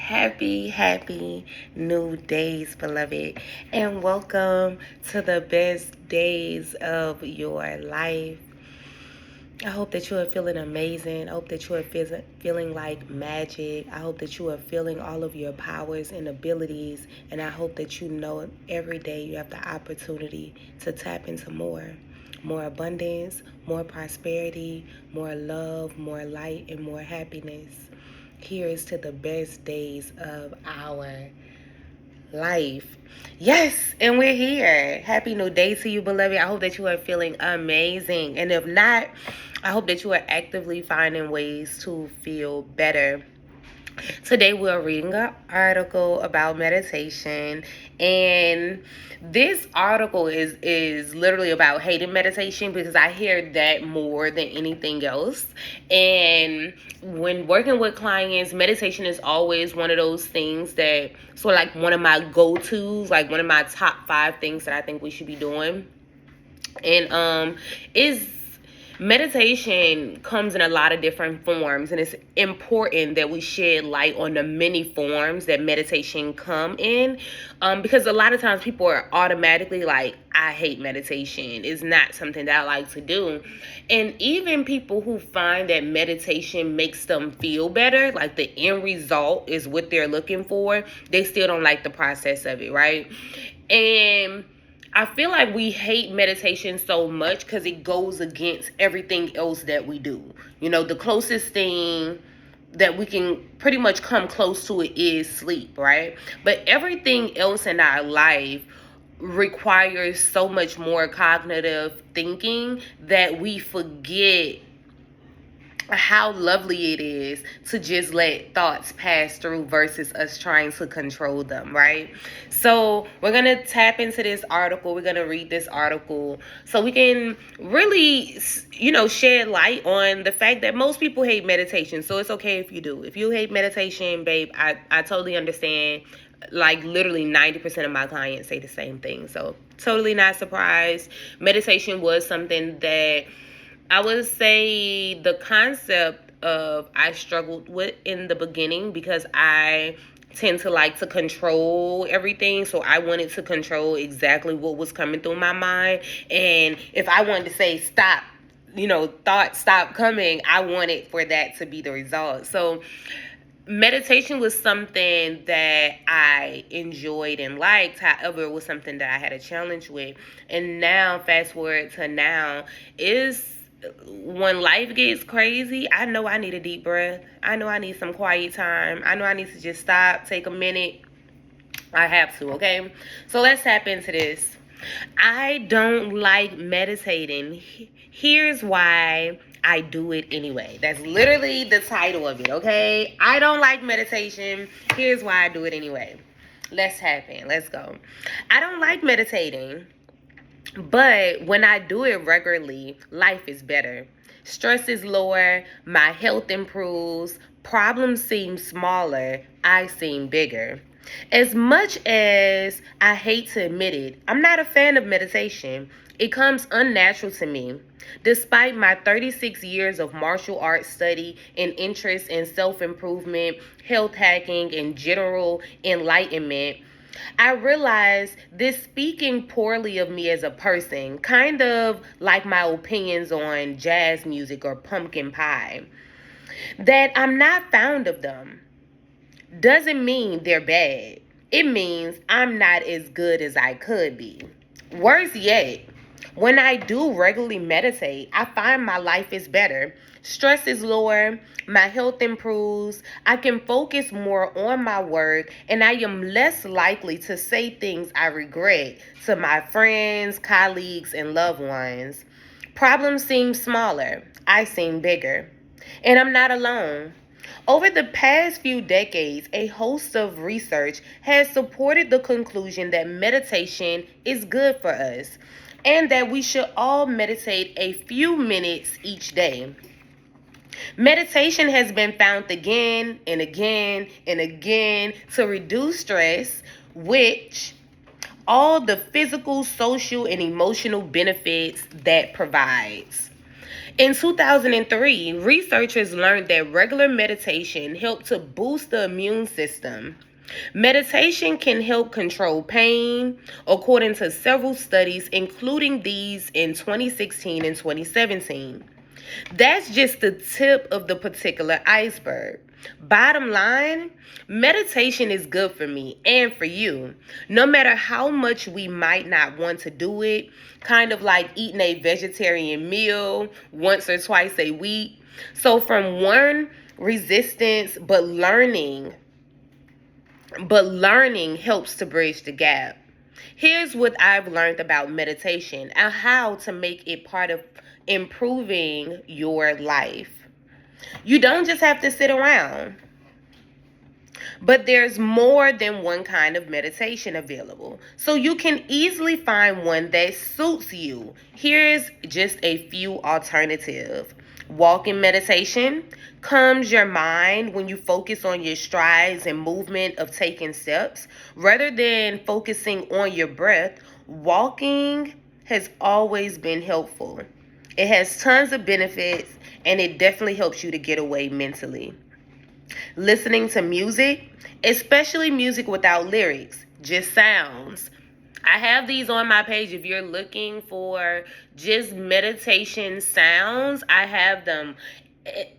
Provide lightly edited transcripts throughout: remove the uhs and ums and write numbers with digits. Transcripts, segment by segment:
happy new days, beloved, and welcome to the best days of your life. I hope that you are feeling amazing. I hope that you are feeling like magic. I hope that you are feeling all of your powers and abilities, and I hope that you know every day you have the opportunity to tap into more abundance, more prosperity, more love, more light, and more happiness. Here is to the best days of our life. Yes, and we're here. Happy new day to you, beloved. I hope that you are feeling amazing. And if not, I hope that you are actively finding ways to feel better. Today we're reading an article about meditation, and this article is literally about hating meditation because I hear that more than anything else. And when working with clients, meditation is always one of those things that sort of like one of my go-tos, like one of my top 5 things that I think we should be doing. And is meditation comes in a lot of different forms, and it's important that we shed light on the many forms that meditation come in, because a lot of times people are automatically like, I hate meditation, it's not something that I like to do. And even people who find that meditation makes them feel better, like the end result is what they're looking for, they still don't like the process of it, right? And I feel like we hate meditation so much because it goes against everything else that we do. You know, the closest thing that we can pretty much come close to it is sleep, right? But everything else in our life requires so much more cognitive thinking that we forget how lovely it is to just let thoughts pass through versus us trying to control them, right? So we're going to tap into this article. We're going to read this article so we can really, shed light on the fact that most people hate meditation. So it's okay if you do. If you hate meditation, babe, I totally understand. Like literally 90% of my clients say the same thing. So totally not surprised. Meditation was something that I would say the concept of I struggled with in the beginning because I tend to like to control everything. So I wanted to control exactly what was coming through my mind. And if I wanted to say stop, thoughts stop coming, I wanted for that to be the result. So meditation was something that I enjoyed and liked. However, it was something that I had a challenge with. And now, fast forward to now, is when life gets crazy, I know I need a deep breath. I know I need some quiet time. I know I need to just stop, take a minute. I have to, okay? So let's tap into this. I don't like meditating. Here's why I do it anyway. That's literally the title of it, okay? I don't like meditation. Here's why I do it anyway. Let's tap in. Let's go. I don't like meditating. But when I do it regularly, life is better. Stress is lower, my health improves, problems seem smaller, I seem bigger. As much as I hate to admit it, I'm not a fan of meditation. It comes unnatural to me. Despite my 36 years of martial arts study and interest in self-improvement, health hacking, and general enlightenment, I realized this speaking poorly of me as a person, kind of like my opinions on jazz music or pumpkin pie, that I'm not fond of them. Doesn't mean they're bad. It means I'm not as good as I could be. Worse yet, when I do regularly meditate, I find my life is better. Stress is lower, my health improves, I can focus more on my work, and I am less likely to say things I regret to my friends, colleagues, and loved ones. Problems seem smaller, I seem bigger. And I'm not alone. Over the past few decades, a host of research has supported the conclusion that meditation is good for us and that we should all meditate a few minutes each day. Meditation has been found again and again and again to reduce stress, which all the physical, social, and emotional benefits that provides. In 2003, researchers learned that regular meditation helped to boost the immune system. Meditation can help control pain, according to several studies, including these in 2016 and 2017. That's just the tip of the particular iceberg. Bottom line, meditation is good for me and for you. No matter how much we might not want to do it, kind of like eating a vegetarian meal once or twice a week. So from one resistance, but learning helps to bridge the gap. Here's what I've learned about meditation and how to make it part of improving your life. You don't just have to sit around, but there's more than one kind of meditation available. So you can easily find one that suits you. Here's just a few alternatives. Walking meditation calms your mind when you focus on your strides and movement of taking steps. Rather than focusing on your breath, walking has always been helpful. It has tons of benefits and it definitely helps you to get away mentally. Listening to music, especially music without lyrics, just sounds. I have these on my page. If you're looking for just meditation sounds, I have them.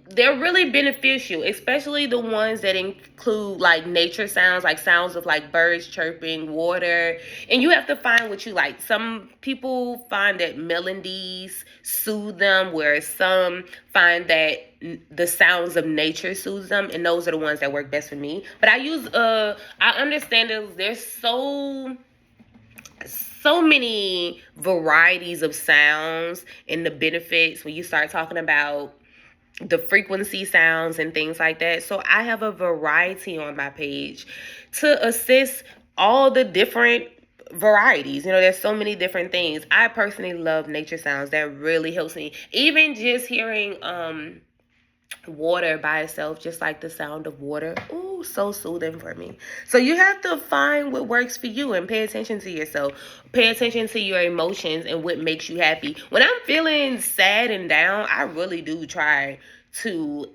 They're really beneficial, especially the ones that include like nature sounds, like sounds of like birds chirping, water. And you have to find what you like. Some people find that melodies soothe them, whereas some find that the sounds of nature soothes them, and those are the ones that work best for me. But I understand that there's so many varieties of sounds and the benefits when you start talking about the frequency sounds and things like that. So I have a variety on my page to assist all the different varieties. There's so many different things. I personally love nature sounds. That really helps me. Even just hearing water by itself, just like the sound of water. Ooh, so soothing for me. So you have to find what works for you and pay attention to yourself. Pay attention to your emotions and what makes you happy. When I'm feeling sad and down, I really do try to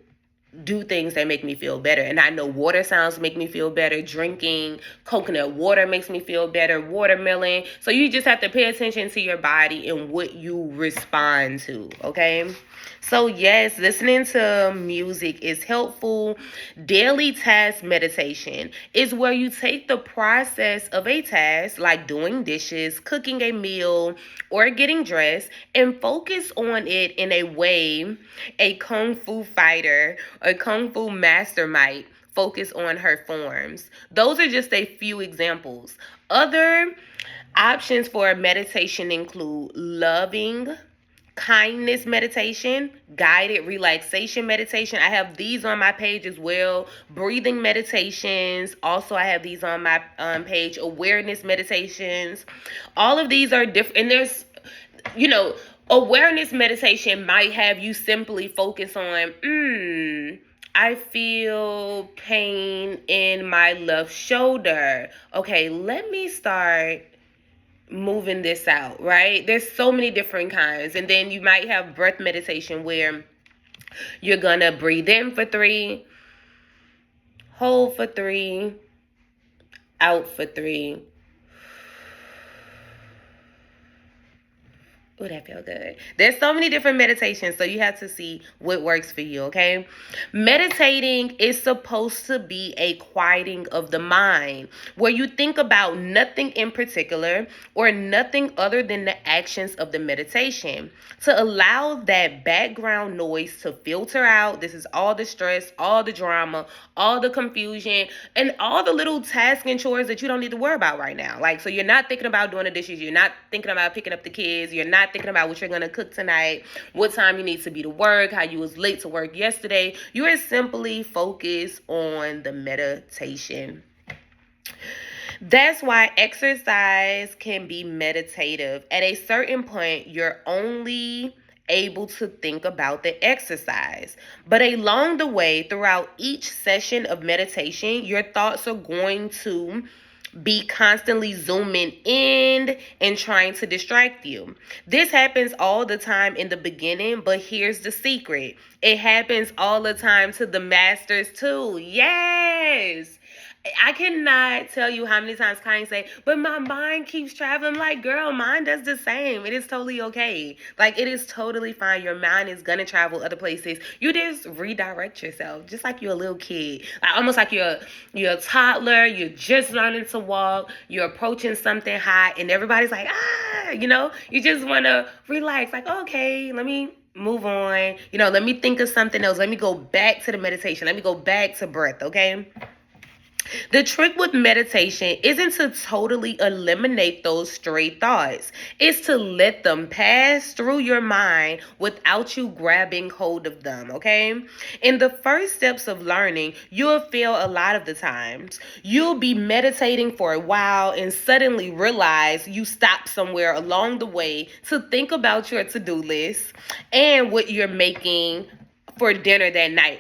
do things that make me feel better. And I know water sounds make me feel better. Drinking coconut water makes me feel better. Watermelon. So you just have to pay attention to your body and what you respond to, okay? So yes, listening to music is helpful. Daily task meditation is where you take the process of a task like doing dishes, cooking a meal, or getting dressed and focus on it in a way a kung fu fighter, a kung fu master might focus on her forms. Those are just a few examples. Other options for meditation include loving kindness meditation, guided relaxation meditation. I have these on my page as well. Breathing meditations. Also, I have these on my page. Awareness meditations. All of these are different. And there's, awareness meditation might have you simply focus on, I feel pain in my left shoulder. Okay, let me start moving this out, right? There's so many different kinds. And then you might have breath meditation where you're gonna breathe in for 3, hold for 3, out for 3. Oh, that felt good. There's so many different meditations, so you have to see what works for you, okay? Meditating is supposed to be a quieting of the mind, where you think about nothing in particular or nothing other than the actions of the meditation, to allow that background noise to filter out. This is all the stress, all the drama, all the confusion, and all the little tasks and chores that you don't need to worry about right now. So you're not thinking about doing the dishes, you're not thinking about picking up the kids, you're not thinking about what you're going to cook tonight, what time you need to be to work, how you was late to work yesterday. You are simply focused on the meditation. That's why exercise can be meditative. At a certain point, you're only able to think about the exercise. But along the way, throughout each session of meditation, your thoughts are going to be constantly zooming in and trying to distract you. This happens all the time in the beginning, but here's the secret. It happens all the time to the masters too. Yes. I cannot tell you how many times clients say, but my mind keeps traveling. Like, girl, mine does the same. It is totally okay. Like, it is totally fine. Your mind is going to travel other places. You just redirect yourself, just like you're a little kid. Like, almost like you're a toddler. You're just learning to walk. You're approaching something high, and everybody's like, you just want to relax. Like, okay, let me move on. Let me think of something else. Let me go back to the meditation. Let me go back to breath, okay? The trick with meditation isn't to totally eliminate those stray thoughts. It's to let them pass through your mind without you grabbing hold of them, okay? In the first steps of learning, you'll fail a lot of the times. You'll be meditating for a while and suddenly realize you stopped somewhere along the way to think about your to-do list and what you're making for dinner that night.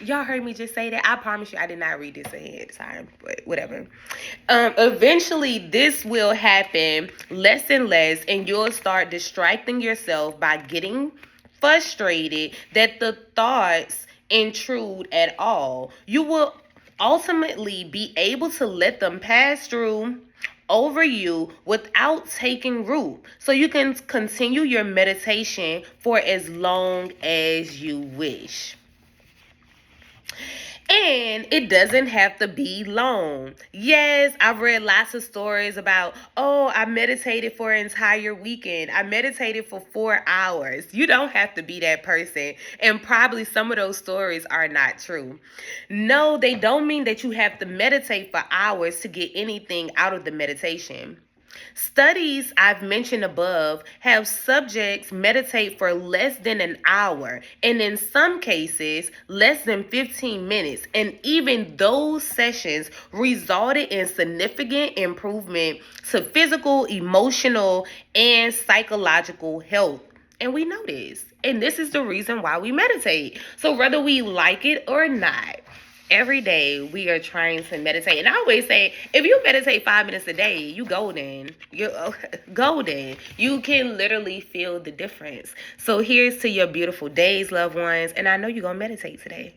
Y'all heard me just say that? I promise you I did not read this ahead of time, but whatever. Eventually, this will happen less and less, and you'll start distracting yourself by getting frustrated that the thoughts intrude at all. You will ultimately be able to let them pass through over you without taking root. So you can continue your meditation for as long as you wish. And it doesn't have to be long. Yes, I've read lots of stories about, I meditated for an entire weekend. I meditated for 4 hours. You don't have to be that person. And probably some of those stories are not true. No, they don't mean that you have to meditate for hours to get anything out of the meditation. Studies I've mentioned above have subjects meditate for less than an hour, and in some cases, less than 15 minutes. And even those sessions resulted in significant improvement to physical, emotional, and psychological health. And we know this. And this is the reason why we meditate. So whether we like it or not, every day we are trying to meditate. And I always say, if you meditate 5 minutes a day, you golden. You're golden. You can literally feel the difference. So here's to your beautiful days, loved ones. And I know you're going to meditate today.